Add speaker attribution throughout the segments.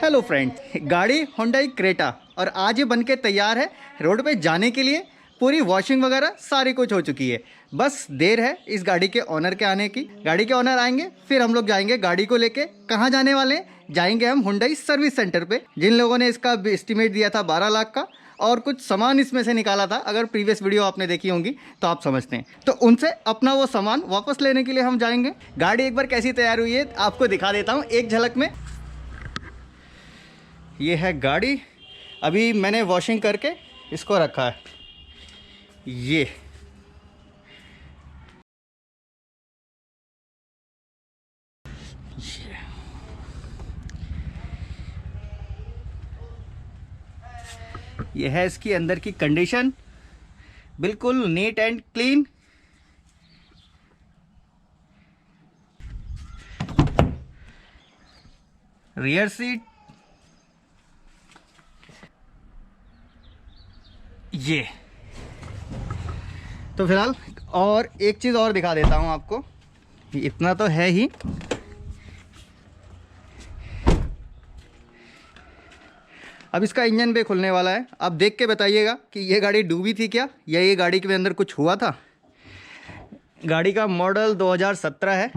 Speaker 1: Hello friend, गाड़ी Hyundai Creta और आज ये बन के तैयार है रोड पे जाने के लिए। पूरी वॉशिंग वगैरह सारी कुछ हो चुकी है, बस देर है इस गाड़ी के ओनर के आने की। गाड़ी के ओनर आएंगे फिर हम लोग जाएंगे गाड़ी को लेके। कहाँ जाने वाले हैं? जाएंगे हम Hyundai सर्विस सेंटर पे। जिन लोगों ने इसका एस्टिमेट दिया था 12 लाख का और कुछ सामान इसमें से निकाला था, अगर प्रीवियस वीडियो आपने देखी होंगी तो आप समझते हैं। तो उनसे अपना वो सामान वापस लेने के लिए हम जाएंगे। गाड़ी एक बार कैसी तैयार हुई है आपको दिखा देता हूँ एक झलक में। ये है गाड़ी, अभी मैंने वॉशिंग करके इसको रखा है। ये है इसकी अंदर की कंडीशन, बिल्कुल neat and clean. Rear seat, ये तो फिलहाल और एक चीज़ और दिखा देता हूँ आपको। इतना तो है ही, अब इसका इंजन बे खुलने वाला है। अब देख के बताइएगा कि ये गाड़ी डूबी थी क्या या ये गाड़ी के अंदर कुछ हुआ था। गाड़ी का मॉडल 2017 है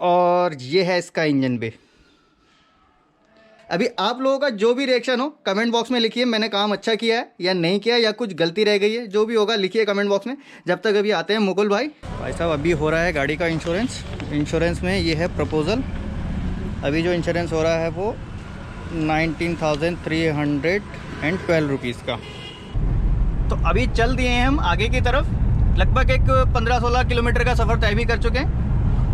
Speaker 1: और ये है इसका इंजन बे। अभी आप लोगों का जो भी रिएक्शन हो कमेंट बॉक्स में लिखिए। मैंने काम अच्छा किया है या नहीं किया या कुछ गलती रह गई है, जो भी होगा लिखिए कमेंट बॉक्स में। जब तक अभी आते हैं मुकुल भाई साहब, अभी हो रहा है गाड़ी का इंश्योरेंस में ये है प्रपोजल। अभी जो इंश्योरेंस हो रहा है वो 19,312 रुपीज़ का। तो अभी चल दिए हैं हम आगे की तरफ। लगभग एक 15-16 किलोमीटर का सफ़र तय भी कर चुके हैं।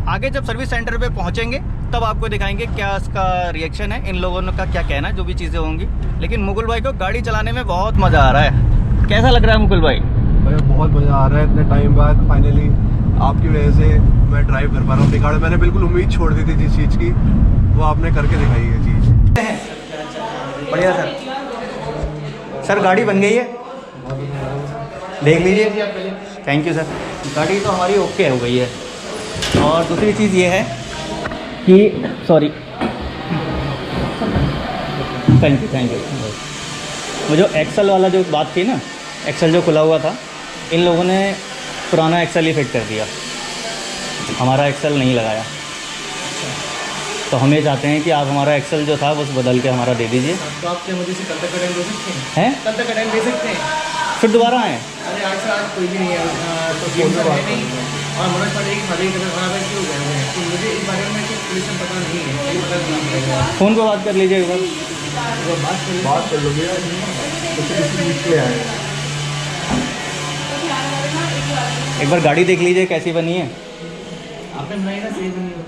Speaker 1: आगे जब सर्विस सेंटर पे पहुंचेंगे तब आपको दिखाएंगे क्या इसका रिएक्शन है, इन लोगों का क्या कहना है, जो भी चीज़ें होंगी। लेकिन मुकुल भाई को गाड़ी चलाने में बहुत मज़ा आ रहा है। कैसा लग रहा है मुकुल भाई?
Speaker 2: बहुत मज़ा आ रहा है। इतने टाइम बाद फाइनली आपकी वजह से मैं ड्राइव कर पा रहा हूँ गाड़ी। मैंने बिल्कुल उम्मीद छोड़ दी थी जिस चीज़ की, वो आपने करके दिखाई है चीज़।
Speaker 1: बढ़िया सर गाड़ी बन गई है, देख लीजिए। थैंक यू सर, गाड़ी तो हमारी ओके हो गई है। और दूसरी चीज़ ये है कि सॉरी, थैंक यू। वो जो एक्सल वाला जो बात थी ना, एक्सल जो खुला हुआ था, इन लोगों ने पुराना एक्सल ही फिट कर दिया, हमारा एक्सल नहीं लगाया। तो हम ये चाहते हैं कि आप हमारा एक्सल जो था बस बदल के हमारा दे दीजिए।
Speaker 3: तो आप क्या मुझे कल तक का टाइम दे सकते
Speaker 1: हैं?
Speaker 3: कल तक का टाइम दे सकते हैं,
Speaker 1: फिर दोबारा आएँ?
Speaker 3: अरे आज से आज कोई भी नहीं है, तो गेम है नहीं। और मनोज पांडे की खाली तबियत खराब है, क्यों गए हुए हैं? तो मुझे इस बारे में कुछ पुलिस पता नहीं है,
Speaker 1: फ़ोन पर बात कर लीजिए एक बार।
Speaker 2: बात कर लोगे
Speaker 1: एक बार गाड़ी देख लीजिए कैसी बनी है।
Speaker 3: आपने बनाई ना, सही बनी होगी।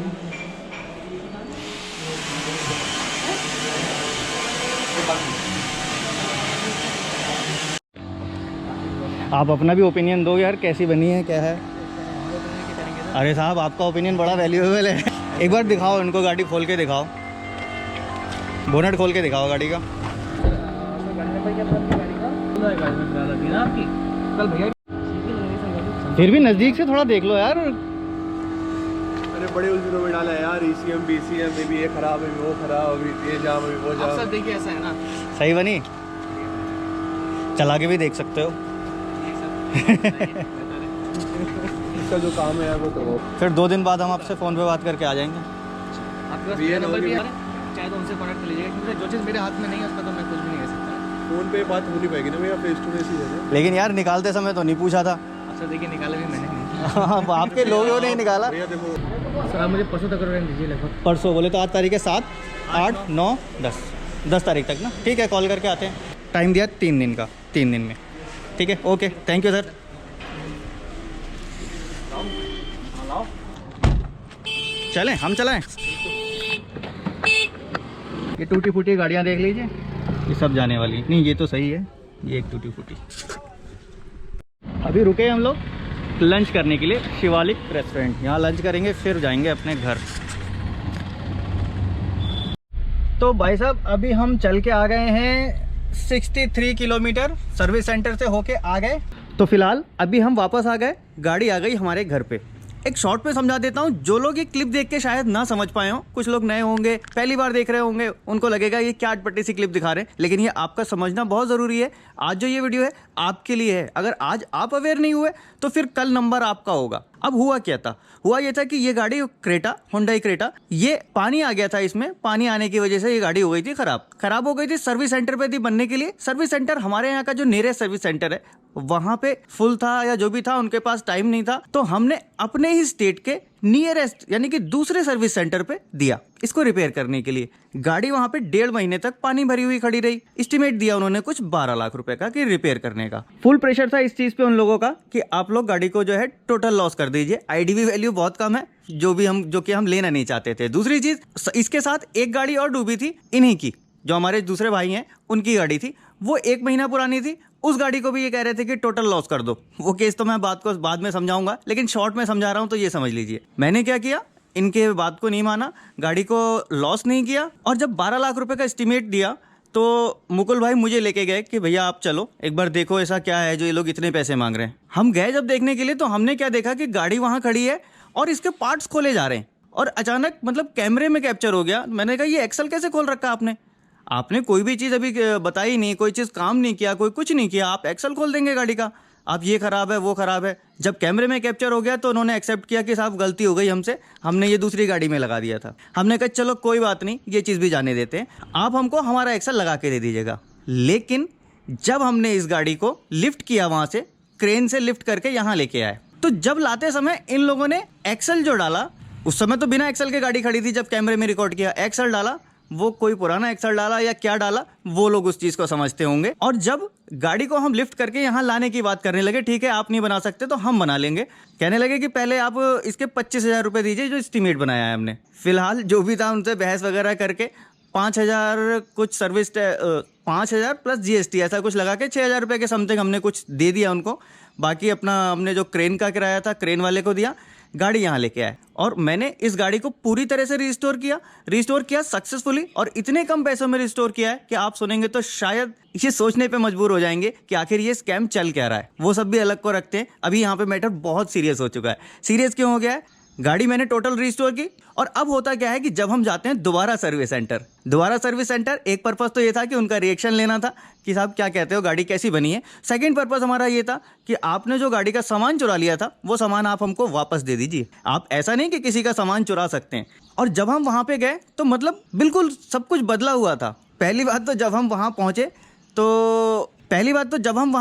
Speaker 1: आप अपना भी ओपिनियन दो यार, कैसी बनी है, क्या है। अरे साहब आपका ओपिनियन बड़ा वैल्यूएबल है। एक बार दिखाओ इनको, गाड़ी खोल के दिखाओ, बोनट खोल के दिखाओ गाड़ी का। फिर भी नज़दीक से थोड़ा देख लो यार।
Speaker 2: मैंने बड़े उलझनों में डाला है यार। ECM BCM में भी ये खराब है, वो खराब, अभी ये जाम, अभी वो जाम।
Speaker 3: सब देखिए ऐसा है ना,
Speaker 1: सही बनी, चला के भी देख सकते हो।
Speaker 2: इसका जो काम है वो करो।
Speaker 1: फिर 2 दिन बाद हम आपसे फ़ोन पे बात करके आ जाएंगे।
Speaker 3: आपके पास मेरा नंबर भी है, चाहे तो उनसे कॉन्टैक्ट कर लीजिएगा, क्योंकि जो चीज़ मेरे हाथ में नहीं है उसका तो मैं कुछ भी नहीं कर सकता।
Speaker 2: फोन पे बात हो नहीं पाएगी ना भैया, फेस टू फेस ही है।
Speaker 1: लेकिन यार निकालते समय तो नहीं पूछा था।
Speaker 3: अच्छा देखिए, निकाला भी मैंने नहीं।
Speaker 1: आपके लोगों ने निकाला।
Speaker 2: भैया देखो,
Speaker 3: सर आप मुझे परसों तक रेंट दीजिए लगभग।
Speaker 1: परसों बोले तो आज तारीख है 7, 8, 9, 10 तारीख तक ना। ठीक है, कॉल करके आते हैं। टाइम दिया 3 दिन का, 3 दिन में। ठीक है, ओके, थैंक यू सर। चलें, हम चलाएं। ये टूटी फूटी गाड़ियाँ देख लीजिए, ये सब जाने वाली नहीं। ये तो सही है, ये एक टूटी फूटी। अभी रुके हम लोग लंच करने के लिए शिवालिक रेस्टोरेंट। यहाँ लंच करेंगे फिर जाएंगे अपने घर। तो भाई साहब अभी हम चल के आ गए हैं 63 किलोमीटर, सर्विस सेंटर से होके आ गए। तो फिलहाल अभी हम वापस आ गए, गाड़ी आ गई हमारे घर पे। एक शॉर्ट में समझा देता हूँ, जो लोग ये क्लिप देख के शायद ना समझ पाए हो, कुछ लोग नए होंगे, पहली बार देख रहे होंगे, उनको लगेगा ये क्या अटपटी सी क्लिप दिखा रहे हैं, लेकिन ये आपका समझना बहुत ज़रूरी है। आज जो ये वीडियो है आपके लिए है। अगर आज आप अवेयर नहीं हुए तो फिर कल नंबर आपका होगा। अब हुआ क्या था? हुआ ये था कि ये गाड़ी क्रेटा, होंडा क्रेटा, ये पानी आ गया था इसमें। पानी आने की वजह से ये गाड़ी हो गई थी खराब हो गई थी। सर्विस सेंटर पे थी बनने के लिए। सर्विस सेंटर हमारे यहाँ का जो नियरेस्ट सर्विस सेंटर है वहां पे फुल था या जो भी था, उनके पास टाइम नहीं था, तो हमने अपने ही स्टेट के नियरेस्ट यानी कि दूसरे सर्विस सेंटर पे दिया इसको रिपेयर करने के लिए। गाड़ी वहां पे 1.5 महीने तक पानी भरी हुई खड़ी रही। एस्टिमेट दिया उन्होंने कुछ 12 लाख रुपए का कि रिपेयर करने का। फुल प्रेशर था इस चीज पे उन लोगों का कि आप लोग गाड़ी को जो है टोटल लॉस कर दीजिए। आईडीवी वैल्यू बहुत कम है, जो कि हम लेना नहीं चाहते थे। दूसरी चीज, इसके साथ एक गाड़ी और डूबी थी इन्हीं की, जो हमारे दूसरे भाई हैं उनकी गाड़ी थी, वो 1 महीना पुरानी थी। उस गाड़ी को भी ये कह रहे थे कि टोटल लॉस कर दो। वो केस तो मैं बात को बाद में समझाऊंगा, लेकिन शॉर्ट में समझा रहा हूं तो ये समझ लीजिए। मैंने क्या किया, इनके बात को नहीं माना, गाड़ी को लॉस नहीं किया, और जब 12 लाख रुपए का एस्टिमेट दिया तो मुकुल भाई मुझे लेके गए कि भैया आप चलो एक बार देखो ऐसा क्या है जो ये लोग इतने पैसे मांग रहे हैं। हम गए जब देखने के लिए तो हमने क्या देखा कि गाड़ी वहां खड़ी है और इसके पार्ट्स खोले जा रहे हैं, और अचानक मतलब कैमरे में कैप्चर हो गया। मैंने कहा ये एक्सल कैसे खोल रखा आपने कोई भी चीज़ अभी बताई नहीं, कोई चीज़ काम नहीं किया, कोई कुछ नहीं किया, आप एक्सल खोल देंगे गाड़ी का, आप ये ख़राब है वो ख़राब है। जब कैमरे में कैप्चर हो गया तो उन्होंने एक्सेप्ट किया कि साहब गलती हो गई हमसे, हमने ये दूसरी गाड़ी में लगा दिया था। हमने कहा चलो कोई बात नहीं, ये चीज़ भी जाने देते हैं, आप हमको हमारा एक्सल लगा के दे दीजिएगा। लेकिन जब हमने इस गाड़ी को लिफ्ट किया, वहाँ से क्रेन से लिफ्ट करके यहाँ लेके आए, तो जब लाते समय इन लोगों ने एक्सल जो डाला, उस समय तो बिना एक्सल के गाड़ी खड़ी थी, जब कैमरे में रिकॉर्ड किया एक्सल डाला, वो कोई पुराना एक्सल डाला या क्या डाला, वो लोग उस चीज को समझते होंगे। और जब गाड़ी को हम लिफ्ट करके यहाँ लाने की बात करने लगे, ठीक है आप नहीं बना सकते तो हम बना लेंगे, कहने लगे कि पहले आप इसके 25,000 रुपये दीजिए जो एस्टीमेट बनाया है हमने। फिलहाल जो भी था उनसे बहस वगैरह करके 5,000 कुछ सर्विस 5,000 प्लस GST ऐसा कुछ लगा के 6,000 रुपये के समथिंग हमने कुछ दे दिया उनको। बाकी अपना हमने जो क्रेन का किराया था क्रेन वाले को दिया, गाड़ी यहाँ लेके आए, और मैंने इस गाड़ी को पूरी तरह से रिस्टोर किया सक्सेसफुली, और इतने कम पैसों में रिस्टोर किया है कि आप सुनेंगे तो शायद ये सोचने पे मजबूर हो जाएंगे कि आखिर ये स्कैम चल क्या रहा है। वो सब भी अलग को रखते हैं, अभी यहाँ पे मैटर बहुत सीरियस हो चुका है। सीरियस क्यों हो गया है? गाड़ी मैंने टोटल रिस्टोर की, और अब होता क्या है कि जब हम जाते हैं दोबारा सर्विस सेंटर, एक पर्पस तो ये था कि उनका रिएक्शन लेना था कि साहब क्या कहते हो, गाड़ी कैसी बनी है। सेकंड पर्पस हमारा ये था कि आपने जो गाड़ी का सामान चुरा लिया था वो सामान आप हमको वापस दे दीजिए। आप ऐसा नहीं कि किसी का सामान चुरा सकते हैं। और जब हम वहाँ पे गए तो मतलब बिल्कुल सब कुछ बदला हुआ था। पहली बात तो जब हम वहाँ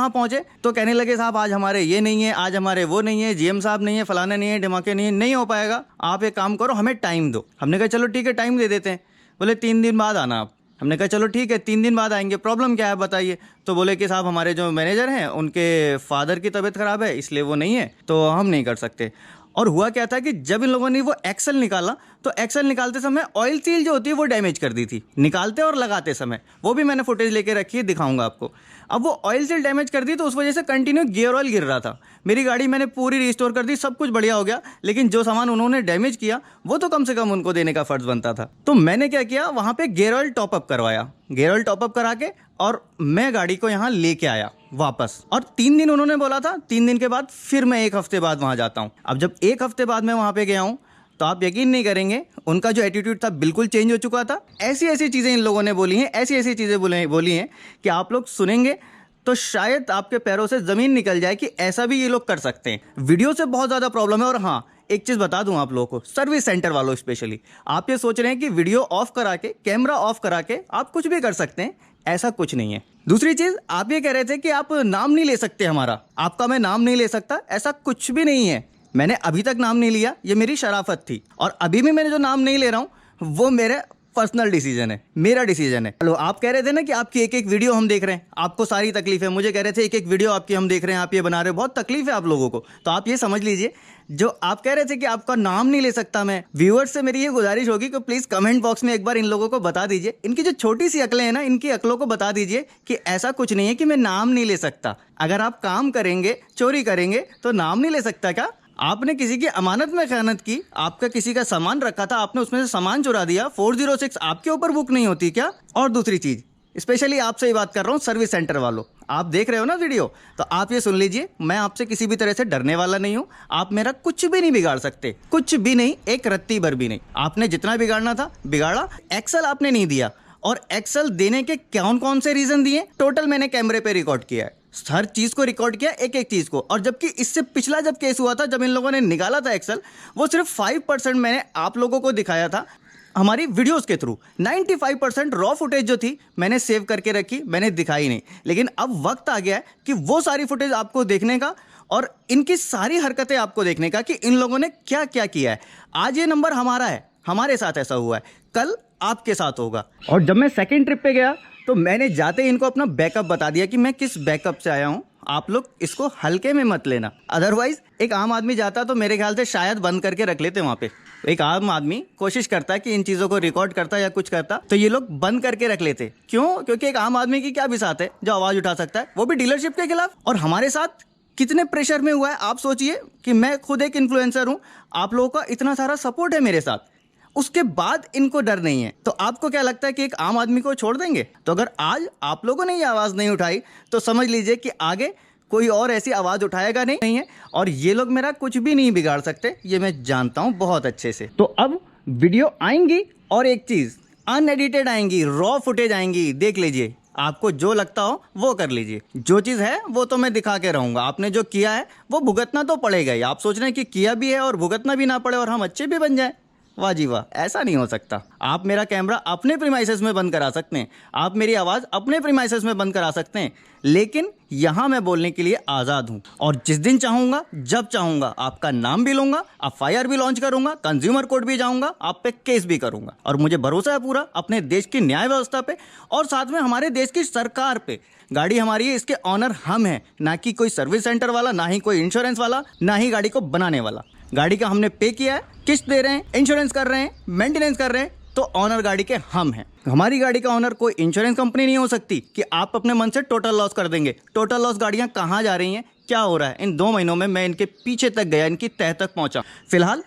Speaker 1: पहुँचे तो कहने लगे साहब आज हमारे ये नहीं है, आज हमारे वो नहीं है, GM साहब नहीं है, फलाना नहीं है, ढिमाके नहीं हो पाएगा, आप एक काम करो हमें टाइम दो। हमने कहा चलो ठीक है टाइम दे देते हैं। बोले 3 दिन बाद आना आप। हमने कहा चलो ठीक है 3 दिन बाद आएंगे, प्रॉब्लम क्या है बताइए। तो बोले कि साहब हमारे जो मैनेजर हैं उनके फादर की तबीयत ख़राब है इसलिए वो नहीं है, तो हम नहीं कर सकते। और हुआ क्या था कि जब इन लोगों ने वो एक्सल निकाला तो एक्सल निकालते समय ऑयल सील जो होती है वो डैमेज कर दी थी, निकालते और लगाते समय। वो भी मैंने फुटेज लेके रखी है, दिखाऊंगा आपको। अब वो ऑयल सील डैमेज कर दी तो उस वजह से कंटिन्यू गियर ऑयल गिर रहा था। मेरी गाड़ी मैंने पूरी रिस्टोर कर दी, सब कुछ बढ़िया हो गया, लेकिन जो सामान उन्होंने डैमेज किया वो तो कम से कम उनको देने का फर्ज बनता था। तो मैंने क्या किया, वहाँ पे गियर ऑयल टॉपअप करवाया, गियर ऑयल टॉपअप करा के और मैं गाड़ी को यहाँ लेके आया वापस। और 3 दिन उन्होंने बोला था, 3 दिन के बाद फिर मैं 1 हफ्ते बाद वहाँ जाता हूँ। अब जब 1 हफ्ते बाद मैं वहाँ पे गया हूँ तो आप यकीन नहीं करेंगे, उनका जो एटीट्यूड था बिल्कुल चेंज हो चुका था। ऐसी चीज़ें इन लोगों ने बोली हैं, ऐसी चीज़ें बोली हैं कि आप लोग सुनेंगे तो शायद आपके पैरों से ज़मीन निकल जाए कि ऐसा भी ये लोग कर सकते हैं। वीडियो से बहुत ज़्यादा प्रॉब्लम है। और हाँ, एक चीज़ बता दूं आप लोगों को, सर्विस सेंटर वालों स्पेशली, आप ये सोच रहे हैं कि वीडियो ऑफ करा के, कैमरा ऑफ करा के आप कुछ भी कर सकते हैं, ऐसा कुछ नहीं है। दूसरी चीज़, आप ये कह रहे थे कि आप नाम नहीं ले सकते हमारा, आपका मैं नाम नहीं ले सकता, ऐसा कुछ भी नहीं है। मैंने अभी तक नाम नहीं लिया, ये मेरी शराफत थी, और अभी भी मैंने जो नाम नहीं ले रहा हूँ वो मेरे पर्सनल डिसीजन है, मेरा डिसीजन है। हेलो, आप कह रहे थे ना कि आपकी एक वीडियो हम देख रहे हैं, आपको सारी तकलीफ है। मुझे कह रहे थे एक वीडियो आपकी हम देख रहे हैं, आप ये बना रहे हो, बहुत तकलीफ है आप लोगों को। तो आप ये समझ लीजिए, जो आप कह रहे थे कि आपका नाम नहीं ले सकता मैं, व्यूअर्स से मेरी ये गुजारिश होगी कि प्लीज़ कमेंट बॉक्स में एक बार इन लोगों को बता दीजिए, इनकी जो छोटी सी अकलें हैं ना, इनकी अकलों को बता दीजिए कि ऐसा कुछ नहीं है कि मैं नाम नहीं ले सकता। अगर आप काम करेंगे, चोरी करेंगे तो नाम नहीं ले सकता क्या? आपने किसी की अमानत में खयानत की, आपका किसी का सामान रखा था, आपने उसमें से सामान चुरा दिया, 406 आपके ऊपर बुक नहीं होती क्या? और दूसरी चीज, स्पेशली आपसे ही बात कर रहा हूँ सर्विस सेंटर वालों, आप देख रहे हो ना वीडियो, तो आप ये सुन लीजिए, मैं आपसे किसी भी तरह से डरने वाला नहीं हूँ। आप मेरा कुछ भी नहीं बिगाड़ सकते, कुछ भी नहीं, एक रत्ती भर भी नहीं। आपने जितना बिगाड़ना था बिगाड़ा, एक्सेल आपने नहीं दिया, और एक्सेल देने के कौन कौन से रीजन दिए टोटल मैंने कैमरे पे रिकॉर्ड किया है, हर चीज को रिकॉर्ड किया, एक एक चीज को। और जबकि इससे पिछला जब केस हुआ था, जब इन लोगों ने निकाला था एक्सेल, वो सिर्फ 5% मैंने आप लोगों को दिखाया था हमारी वीडियोस के थ्रू। 95% रॉ फुटेज जो थी मैंने सेव करके रखी, मैंने दिखाई नहीं। लेकिन अब वक्त आ गया है कि वो सारी फुटेज आपको देखने का और इनकी सारी हरकतें आपको देखने का कि इन लोगों ने क्या क्या किया है। आज ये नंबर हमारा है, हमारे साथ ऐसा हुआ है, कल आपके साथ होगा। और जब मैं सेकेंड ट्रिप पे गया तो मैंने जाते ही इनको अपना बैकअप बता दिया कि मैं किस बैकअप से आया हूँ, आप लोग इसको हल्के में मत लेना। अदरवाइज एक आम आदमी जाता तो मेरे ख्याल से शायद बंद करके रख लेते वहाँ पे। एक आम आदमी कोशिश करता है कि इन चीज़ों को रिकॉर्ड करता या कुछ करता, तो ये लोग बंद करके रख लेते। क्यों? क्योंकि एक आम आदमी की क्या बिसात है जो आवाज़ उठा सकता है, वो भी डीलरशिप के खिलाफ। और हमारे साथ कितने प्रेशर में हुआ है आप सोचिए कि मैं खुद एक इन्फ्लुएंसर हूँ, आप लोगों का इतना सारा सपोर्ट है मेरे साथ, उसके बाद इनको डर नहीं है। तो आपको क्या लगता है कि एक आम आदमी को छोड़ देंगे? तो अगर आज आप लोगों ने ये आवाज़ नहीं उठाई तो समझ लीजिए कि आगे कोई और ऐसी आवाज़ उठाएगा नहीं है। और ये लोग मेरा कुछ भी नहीं बिगाड़ सकते, ये मैं जानता हूँ बहुत अच्छे से। तो अब वीडियो आएंगी, और एक चीज़ अनएडिटेड आएंगी, रॉ फुटेज आएंगी, देख लीजिए। आपको जो लगता हो वो कर लीजिए, जो चीज़ है वो तो मैं दिखा के रहूँगा। आपने जो किया है वो भुगतना तो पड़ेगा ही। आप सोच रहे हैं कि किया भी है और भुगतना भी ना पड़े और हम अच्छे भी बन जाएं? वाह जी वाह, ऐसा नहीं हो सकता। आप मेरा कैमरा अपने प्रीमाइसेस में बंद करा सकते हैं, आप मेरी आवाज़ अपने प्रीमाइसेस में बंद करा सकते हैं, लेकिन यहाँ मैं बोलने के लिए आज़ाद हूँ। और जिस दिन चाहूँगा, जब चाहूँगा, आपका नाम भी लूँगा, FIR भी लॉन्च करूँगा, कंज्यूमर कोर्ट भी जाऊँगा, आप पे केस भी करूँगा। और मुझे भरोसा है पूरा अपने देश की न्याय व्यवस्था पे और साथ में हमारे देश की सरकार पे। गाड़ी हमारी है, इसके ऑनर हम हैं, ना कि कोई सर्विस सेंटर वाला, ना ही कोई इंश्योरेंस वाला, ना ही गाड़ी को बनाने वाला। गाड़ी का हमने पे किया है, किस्त दे रहे हैं, इंश्योरेंस कर रहे हैं, मेंटेनेंस कर रहे हैं, तो ऑनर गाड़ी के हम हैं। हमारी गाड़ी का ऑनर कोई इंश्योरेंस कंपनी नहीं हो सकती कि आप अपने मन से टोटल लॉस कर देंगे। टोटल लॉस गाड़ियां कहाँ जा रही हैं, क्या हो रहा है, इन 2 महीनों में मैं इनके पीछे तक गया, इनकी तह तक पहुंचा। फिलहाल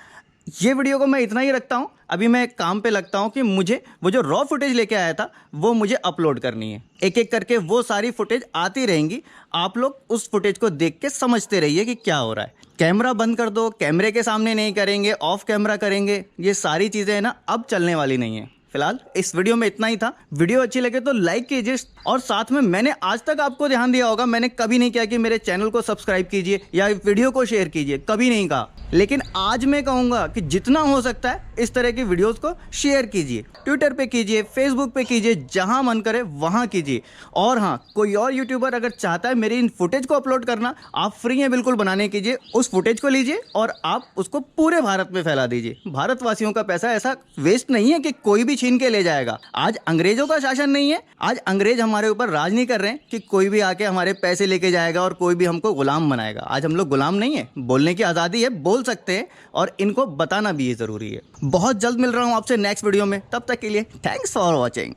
Speaker 1: ये वीडियो को मैं इतना ही रखता हूँ। अभी मैं एक काम पे लगता हूँ कि मुझे वो जो रॉ फुटेज लेके आया था वो मुझे अपलोड करनी है। एक एक करके वो सारी फुटेज आती रहेंगी, आप लोग उस फुटेज को देख के समझते रहिए कि क्या हो रहा है। कैमरा बंद कर दो, कैमरे के सामने नहीं करेंगे, ऑफ कैमरा करेंगे, ये सारी चीज़ें ना अब चलने वाली नहीं है। फिलहाल इस वीडियो में इतना ही था। वीडियो अच्छी लगे तो लाइक कीजिए, और साथ में मैंने आज तक आपको ध्यान दिया होगा, मैंने कभी नहीं किया कि मेरे चैनल को सब्सक्राइब कीजिए या वीडियो को शेयर कीजिए, कभी नहीं कहा। लेकिन आज मैं कहूँगा कि जितना हो सकता है इस तरह की वीडियोस को शेयर कीजिए, ट्विटर पे कीजिए, फेसबुक पे कीजिए, जहाँ मन करे वहाँ कीजिए। और हाँ, कोई और यूट्यूबर अगर चाहता है मेरी इन फुटेज को अपलोड करना, आप फ्री हैं बिल्कुल, बनाने कीजिए। उस फुटेज को लीजिए और आप उसको पूरे भारत में फैला दीजिए। भारतवासियों का पैसा ऐसा वेस्ट नहीं है कि कोई भी छीन के ले जाएगा। आज अंग्रेजों का शासन नहीं है, आज अंग्रेज हमारे ऊपर राज नहीं कर रहे हैं कि कोई भी आके हमारे पैसे लेके जाएगा और कोई भी हमको गुलाम बनाएगा। आज हम लोग गुलाम नहीं है, बोलने की आज़ादी है, बोल सकते हैं, और इनको बताना भी ये ज़रूरी है। बहुत जल्द मिल रहा हूँ आपसे नेक्स्ट वीडियो में, तब तक के लिए थैंक्स फॉर वॉचिंग।